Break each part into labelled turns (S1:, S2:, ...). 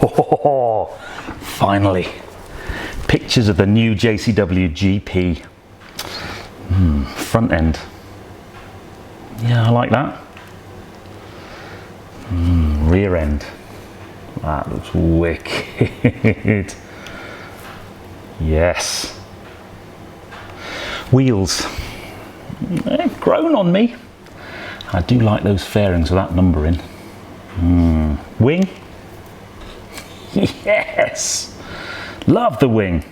S1: Oh, finally, pictures of the new JCW GP. Front end. Yeah, I like that. Rear end. That looks wicked. Yes. Wheels. They've grown on me. I do like those fairings with that number in. Wing. Yes. Love the wing.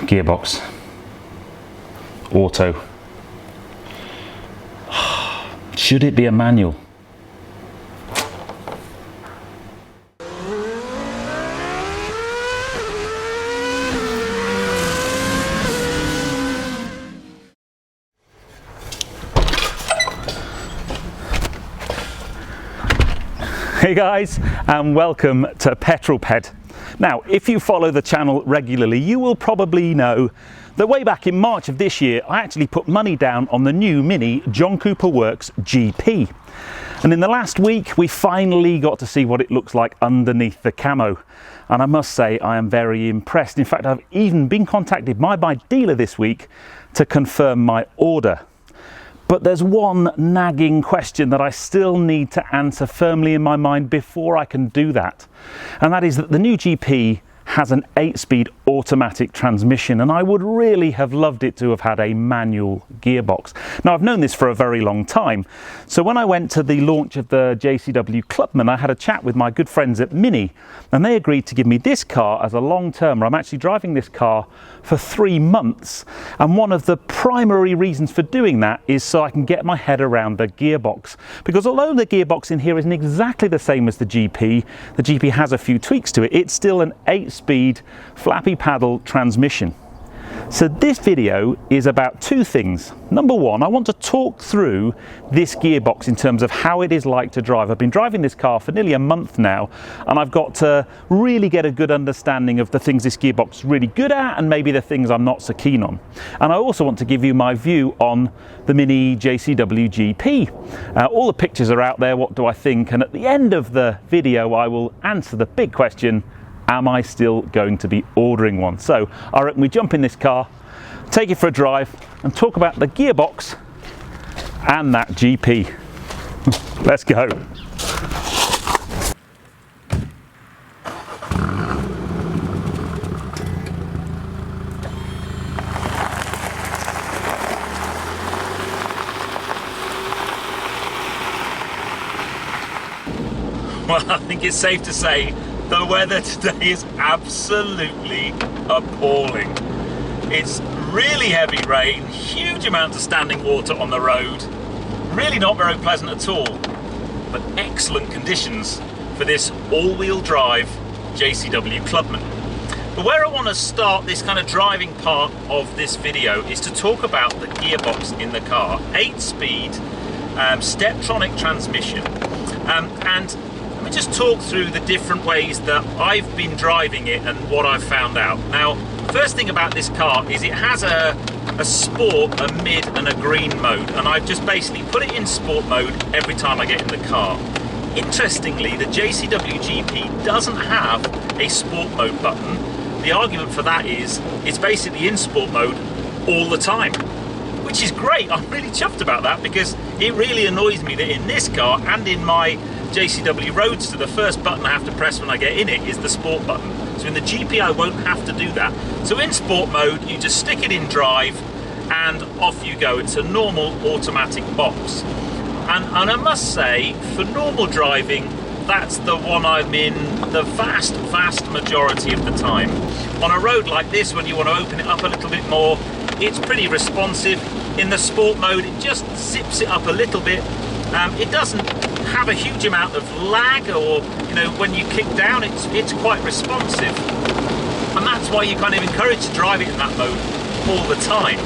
S1: Gearbox. Auto. Should it be a manual? Hey guys, and welcome to Petrol Ped. Now, if you follow the channel regularly, you will probably know that way back in March of this year, I actually put money down on the new Mini John Cooper Works GP. And in the last week, we finally got to see what it looks like underneath the camo. And I must say, I am very impressed. In fact, I've even been contacted by my dealer this week to confirm my order. But there's one nagging question that I still need to answer firmly in my mind before I can do that. And that is that the new GP has an 8-speed automatic transmission, and I would really have loved it to have had a manual gearbox. Now, I've known this for a very long time, so when I went to the launch of the JCW Clubman, I had a chat with my good friends at Mini, and they agreed to give me this car as a long-termer. I'm actually driving this car for 3 months, and one of the primary reasons for doing that is so I can get my head around the gearbox, because although the gearbox in here isn't exactly the same as the GP has a few tweaks to it. It's still an 8-speed flappy paddle transmission. So this video is about two things. Number one, I want to talk through this gearbox in terms of how it is like to drive. I've been driving this car for nearly a month now, and I've got to really get a good understanding of the things this gearbox is really good at and maybe the things I'm not so keen on. And I also want to give you my view on the Mini JCW GP. All the pictures are out there, what do I think? And at the end of the video, I will answer the big question, am I still going to be ordering one? So I reckon we jump in this car, take it for a drive, and talk about the gearbox and that GP. Let's go. Well, I think it's safe to say the weather today is absolutely appalling. It's really heavy rain, huge amounts of standing water on the road, really not very pleasant at all, but excellent conditions for this all-wheel drive JCW Clubman. But where I want to start this kind of driving part of this video is to talk about the gearbox in the car. 8-speed Steptronic transmission, and let me just talk through the different ways that I've been driving it and what I've found out. Now, first thing about this car is it has a sport, a mid and a green mode, and I've just basically put it in sport mode every time I get in the car. Interestingly, the JCW GP doesn't have a sport mode button. The argument for that is it's basically in sport mode all the time, which is great. I'm really chuffed about that because it really annoys me that in this car and in my JCW Roadster, the first button I have to press when I get in it is the sport button. So in the GP I won't have to do that. So in sport mode you just stick it in drive and off you go. It's a normal automatic box. And I must say, for normal driving, that's the one I'm in the vast majority of the time. On a road like this, when you want to open it up a little bit more, it's pretty responsive. In the sport mode it just zips it up a little bit. It doesn't have a huge amount of lag, or when you kick down it's quite responsive, and that's why you're kind of encouraged to drive it in that mode all the time.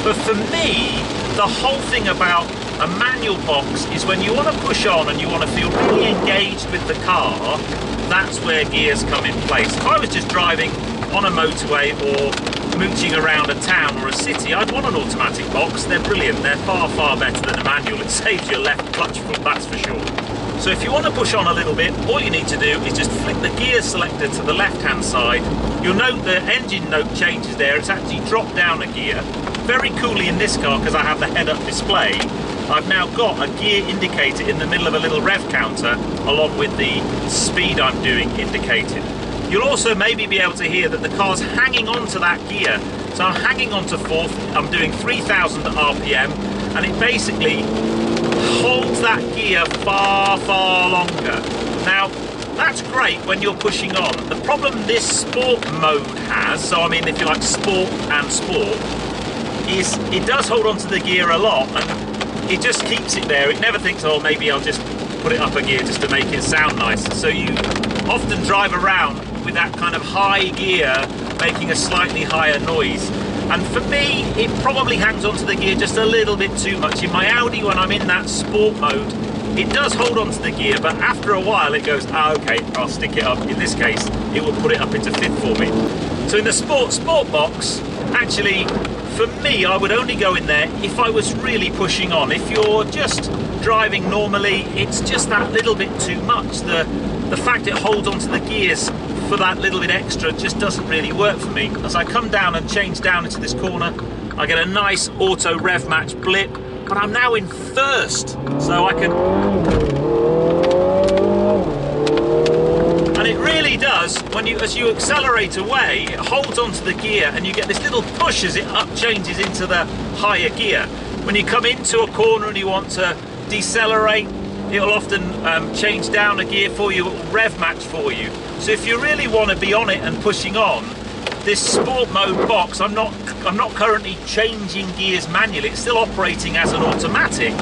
S1: But for me, the whole thing about a manual box is when you want to push on and you want to feel really engaged with the car, that's where gears come in place. If I was just driving on a motorway or mooching around a town or a city, I'd want an automatic box. They're brilliant. They're far, far better than a manual. It saves your left clutch foot, that's for sure. So if you want to push on a little bit, all you need to do is just flick the gear selector to the left-hand side. You'll note the engine note changes there. It's actually dropped down a gear. Very coolly in this car, because I have the head-up display, I've now got a gear indicator in the middle of a little rev counter, along with the speed I'm doing indicated. You'll also maybe be able to hear that the car's hanging on to that gear. So I'm hanging on to 4th, I'm doing 3,000 RPM, and it basically holds that gear far, far longer. Now, that's great when you're pushing on. The problem this sport mode has, so I mean if you like sport and sport, is it does hold onto the gear a lot, and it just keeps it there. It never thinks, oh, maybe I'll just put it up a gear just to make it sound nice. So you often drive around with that kind of high gear making a slightly higher noise. And for me, it probably hangs onto the gear just a little bit too much. In my Audi, when I'm in that sport mode, it does hold onto the gear, but after a while it goes, okay, I'll stick it up. In this case, it will put it up into 5th for me. So in the sport box, actually, for me, I would only go in there if I was really pushing on. If you're just driving normally, it's just that little bit too much. The fact it holds onto the gears for that little bit extra just doesn't really work for me. As I come down and change down into this corner, I get a nice auto rev match blip, but I'm now in 1st, so I can... And it really does, as you accelerate away, it holds onto the gear and you get this little push as it changes into the higher gear. When you come into a corner and you want to decelerate, it'll often change down a gear for you, it'll rev match for you. So if you really want to be on it and pushing on, this sport mode box, I'm not currently changing gears manually. It's still operating as an automatic.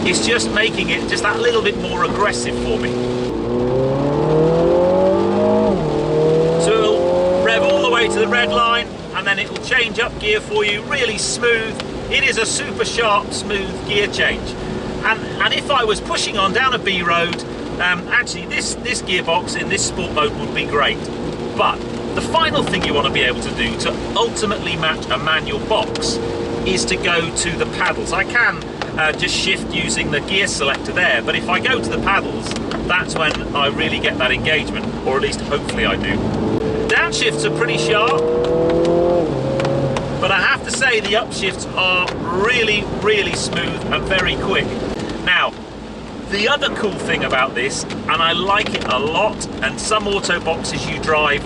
S1: It's just making it just that little bit more aggressive for me. So it'll rev all the way to the red line, and then it'll change up gear for you, really smooth. It is a super sharp, smooth gear change. And if I was pushing on down a B road, actually this gearbox in this sport mode would be great. But the final thing you want to be able to do to ultimately match a manual box is to go to the paddles. I can just shift using the gear selector there, but if I go to the paddles, that's when I really get that engagement, or at least hopefully I do. Downshifts are pretty sharp, but I have to say the upshifts are really, really smooth and very quick. Now, the other cool thing about this, and I like it a lot, and some auto boxes you drive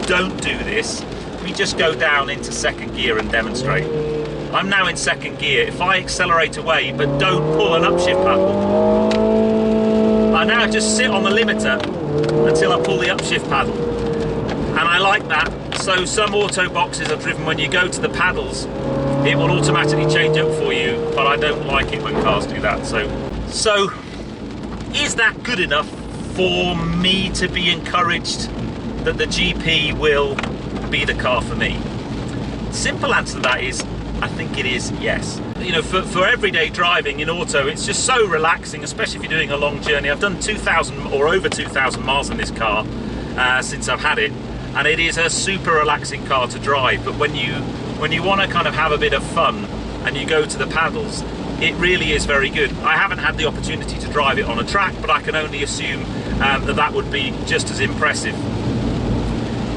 S1: don't do this, we just go down into 2nd gear and demonstrate. I'm now in 2nd gear. If I accelerate away but don't pull an upshift paddle, I now just sit on the limiter until I pull the upshift paddle. And I like that. So some auto boxes are driven when you go to the paddles, it will automatically change up for you, but I don't like it when cars do that. So is that good enough for me to be encouraged that the GP will be the car for me? Simple answer to that is, I think it is yes. You know, for everyday driving in auto, it's just so relaxing, especially if you're doing a long journey. I've done 2,000 or over 2,000 miles in this car since I've had it, and it is a super relaxing car to drive. But when you want to kind of have a bit of fun and you go to the paddles, it really is very good. I haven't had the opportunity to drive it on a track, but I can only assume that would be just as impressive.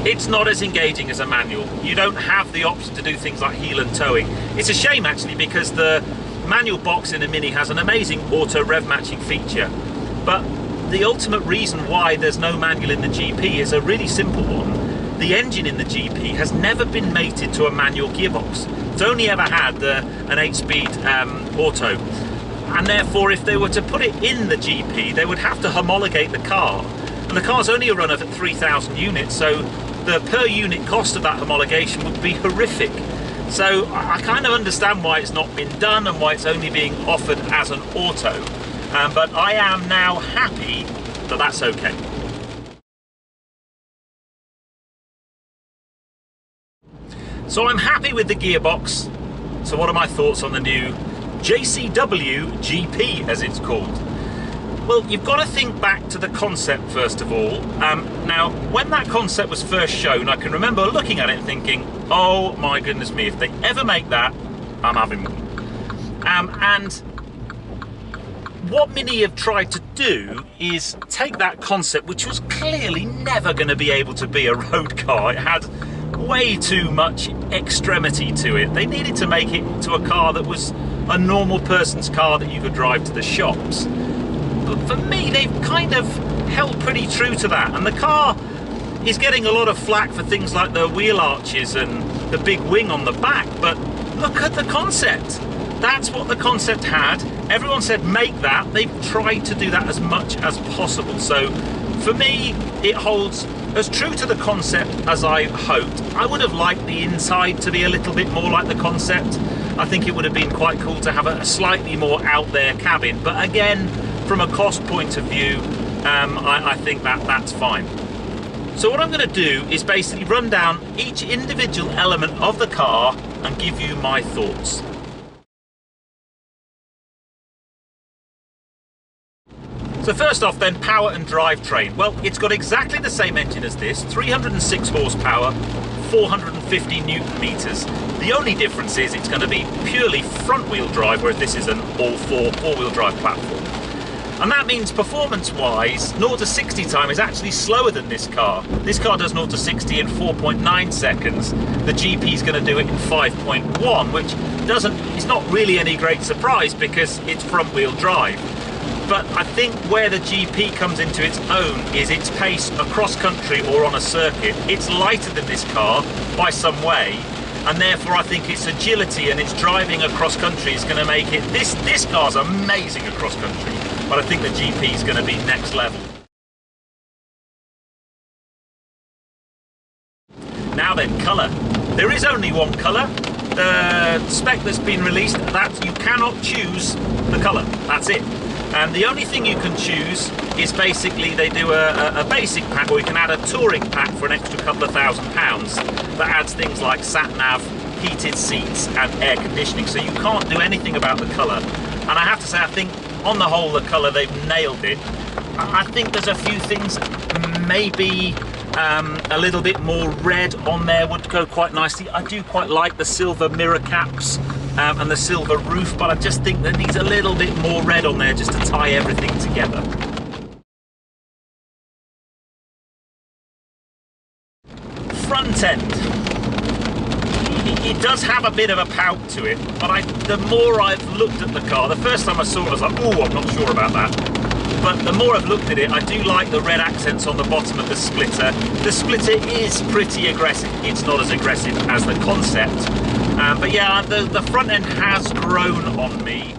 S1: It's not as engaging as a manual. You don't have the option to do things like heel and towing. It's a shame actually, because the manual box in a Mini has an amazing auto rev matching feature, but the ultimate reason why there's no manual in the GP is a really simple one. The engine in the GP has never been mated to a manual gearbox. It's only ever had an 8-speed auto, and therefore if they were to put it in the GP, they would have to homologate the car, and the car's only a run of 3,000 units, so the per unit cost of that homologation would be horrific. So I kind of understand why it's not been done and why it's only being offered as an auto, but I am now happy that that's okay. So I'm happy with the gearbox. So what are my thoughts on the new JCW GP, as it's called? Well, you've got to think back to the concept first of all. Now, when that concept was first shown, I can remember looking at it and thinking, Oh my goodness me, if they ever make that, I'm having one. And what Mini have tried to do is take that concept, which was clearly never going to be able to be a road car. It had way too much extremity to it. They needed to make it to a car that was a normal person's car that you could drive to the shops. But for me, they've kind of held pretty true to that, and the car is getting a lot of flack for things like the wheel arches and the big wing on the back, but look at the concept. That's what the concept had. Everyone said make that. They've tried to do that as much as possible. So for me, it holds as true to the concept as I hoped. I would have liked the inside to be a little bit more like the concept. I think it would have been quite cool to have a slightly more out there cabin. But again, from a cost point of view, I think that's fine. So what I'm going to do is basically run down each individual element of the car and give you my thoughts. So first off then, power and drivetrain. Well, it's got exactly the same engine as this, 306 horsepower, 450 newton meters. The only difference is it's going to be purely front wheel drive, whereas this is an all-four-wheel drive platform. And that means performance-wise, 0 to 60 time is actually slower than this car. This car does 0 to 60 in 4.9 seconds. The GP is going to do it in 5.1, which it's not really any great surprise because it's front-wheel drive. But I think where the GP comes into its own is its pace across country or on a circuit. It's lighter than this car by some way, and therefore I think its agility and its driving across country is going to make it. This car's amazing across country, but I think the GP is going to be next level. Now then, colour. There is only one colour. The spec that's been released, that you cannot choose the colour. That's it. And the only thing you can choose is basically they do a basic pack, or you can add a touring pack for an extra couple of £1,000 that adds things like sat-nav, heated seats and air conditioning, so you can't do anything about the colour. And I have to say, I think on the whole the colour, they've nailed it. I think there's a few things, maybe a little bit more red on there would go quite nicely. I do quite like the silver mirror caps and the silver roof, but I just think there needs a little bit more red on there just to tie everything together. Front end. It does have a bit of a pout to it, but the more I've looked at the car, the first time I saw it I was like, oh, I'm not sure about that. But the more I've looked at it, I do like the red accents on the bottom of the splitter. The splitter is pretty aggressive. It's not as aggressive as the concept. But yeah, the front end has grown on me.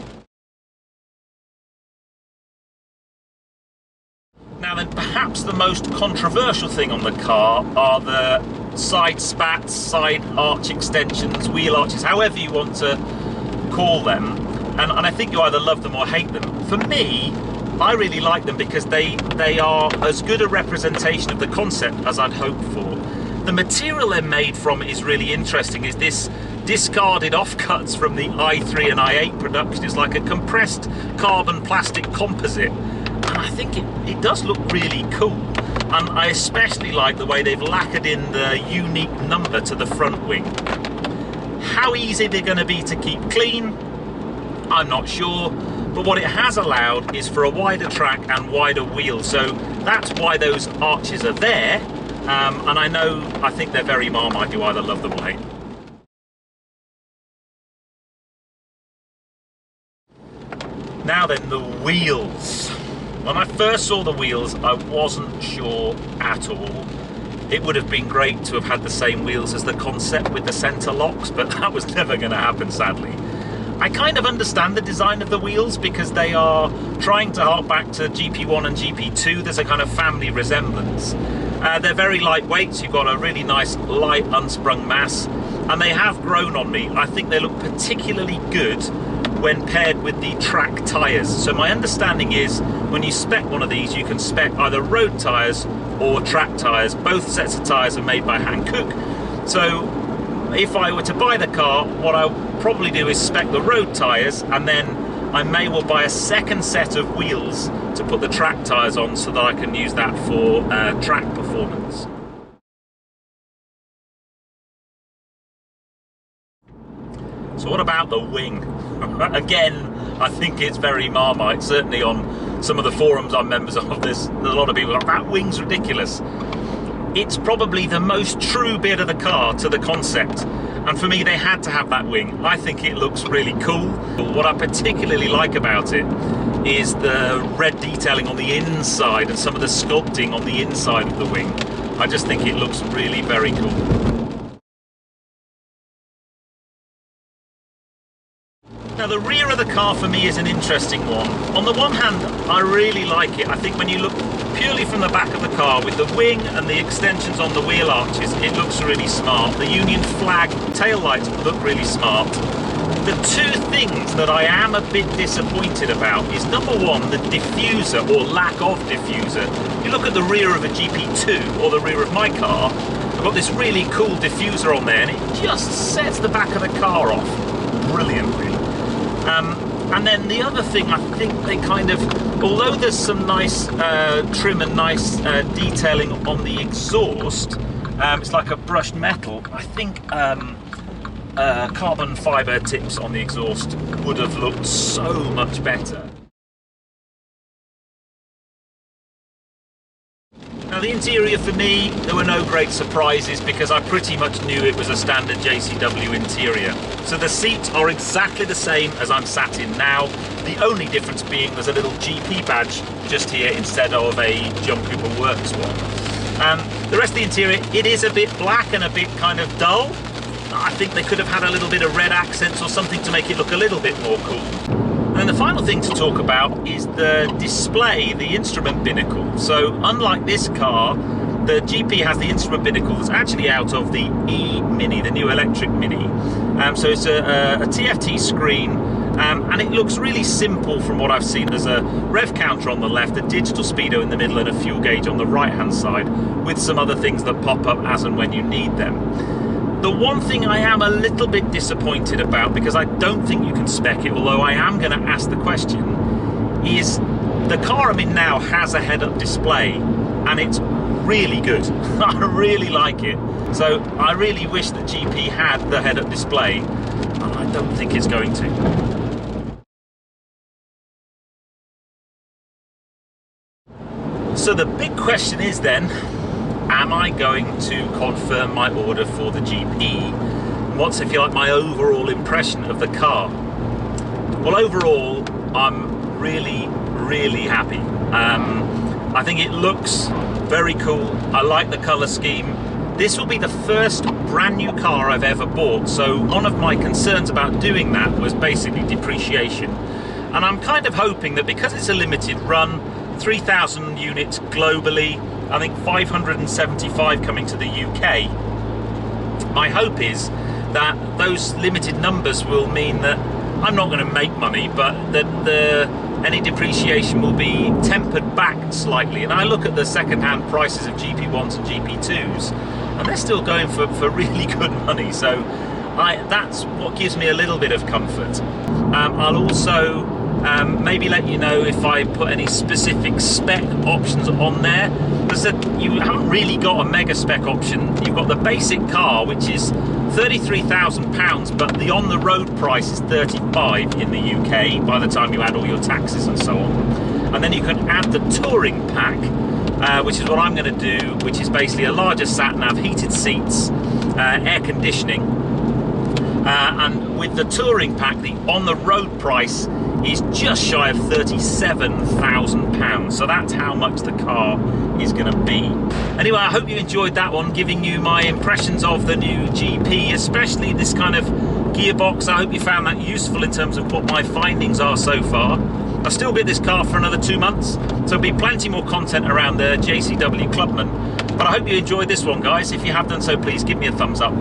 S1: Now then, perhaps the most controversial thing on the car are the side spats, side arch extensions, wheel arches, however you want to call them. And I think you either love them or hate them. For me, I really like them because they are as good a representation of the concept as I'd hoped for. The material they're made from is really interesting. Is this discarded offcuts from the i3 and i8 production? It's like a compressed carbon plastic composite. And I think it does look really cool. And I especially like the way they've lacquered in the unique number to the front wing. How easy they're going to be to keep clean, I'm not sure. But what it has allowed is for a wider track and wider wheels. So that's why those arches are there. And I think they're very Marmite. You either love them or hate them. Now then, the wheels. When I first saw the wheels, I wasn't sure at all. It would have been great to have had the same wheels as the concept with the centre locks, but that was never going to happen, sadly. I kind of understand the design of the wheels because they are trying to hark back to GP1 and GP2. There's a kind of family resemblance. They're very lightweight, so you've got a really nice light unsprung mass, and they have grown on me. I think they look particularly good when paired with the track tyres. So my understanding is when you spec one of these, you can spec either road tyres or track tyres. Both sets of tyres are made by Hankook. So if I were to buy the car, what I'll probably do is spec the road tyres, and then I may well buy a second set of wheels to put the track tyres on so that I can use that for track performance. So what about the wing? Again, I think it's very Marmite. Certainly on some of the forums I'm members of, there's a lot of people like, that wing's ridiculous. It's probably the most true bit of the car to the concept. And for me, they had to have that wing. I think it looks really cool. What I particularly like about it is the red detailing on the inside and some of the sculpting on the inside of the wing. I just think it looks really very cool. Now the rear of the car for me is an interesting one. On the one hand, I really like it. I think when you look purely from the back of the car with the wing and the extensions on the wheel arches, it looks really smart. The Union flag taillights look really smart. The two things that I am a bit disappointed about is number one, the diffuser or lack of diffuser. You look at the rear of a GP2 or the rear of my car, I've got this really cool diffuser on there and it just sets the back of the car off brilliantly. And then the other thing, I think they kind of, although there's some nice trim and nice detailing on the exhaust, it's like a brushed metal, I think carbon fibre tips on the exhaust would have looked so much better. Now the interior for me, there were no great surprises because I pretty much knew it was a standard JCW interior. So the seats are exactly the same as I'm sat in now. The only difference being there's a little GP badge just here instead of a Jump Cooper Works one. The rest of the interior, it is a bit black and a bit kind of dull. I think they could have had a little bit of red accents or something to make it look a little bit more cool. And then the final thing to talk about is the display, the instrument binnacle. So unlike this car, the GP has the instrument binnacle that's actually out of the E-Mini, the new electric Mini. So it's a TFT screen, and it looks really simple from what I've seen. There's a rev counter on the left, a digital speedo in the middle, and a fuel gauge on the right-hand side, with some other things that pop up as and when you need them. The one thing I am a little bit disappointed about, because I don't think you can spec it, although I am going to ask the question, is the car I'm in now has a head-up display, and it's really good. I really like it. So I really wish the GP had the head-up display, and I don't think it's going to. So the big question is then, am I going to confirm my order for the GP? What's, if you like, my overall impression of the car? Well, overall, I'm really, really happy. I think it looks very cool. I like the colour scheme. This will be the first brand new car I've ever bought, so one of my concerns about doing that was basically depreciation. And I'm kind of hoping that because it's a limited run, 3,000 units globally, I think 575 coming to the UK, my hope is that those limited numbers will mean that I'm not going to make money, but that any depreciation will be tempered back slightly. And I look at the second-hand prices of GP1s and GP2s, and they're still going for really good money, so that's what gives me a little bit of comfort. I'll also maybe let you know if I put any specific spec options on there. Because you haven't really got a mega spec option. You've got the basic car, which is £33,000, but the on-the-road price is 35 in the UK by the time you add all your taxes and so on. And then you can add the touring pack, which is what I'm going to do, which is basically a larger sat-nav, heated seats, air conditioning, and with the touring pack, the on-the-road price is just shy of £37,000. So that's how much the car is going to be. Anyway, I hope you enjoyed that one, giving you my impressions of the new GP, especially this kind of gearbox. I hope you found that useful in terms of what my findings are so far. I'll still be at this car for another 2 months, so there'll be plenty more content around the JCW Clubman. But I hope you enjoyed this one, guys. If you have done so, please give me a thumbs up.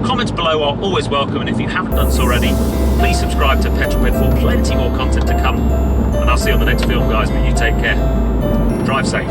S1: Comments below are always welcome, and if you haven't done so already, please subscribe to Petrol for plenty more content to come. And I'll see you on the next film, guys, but you take care. Drive safe.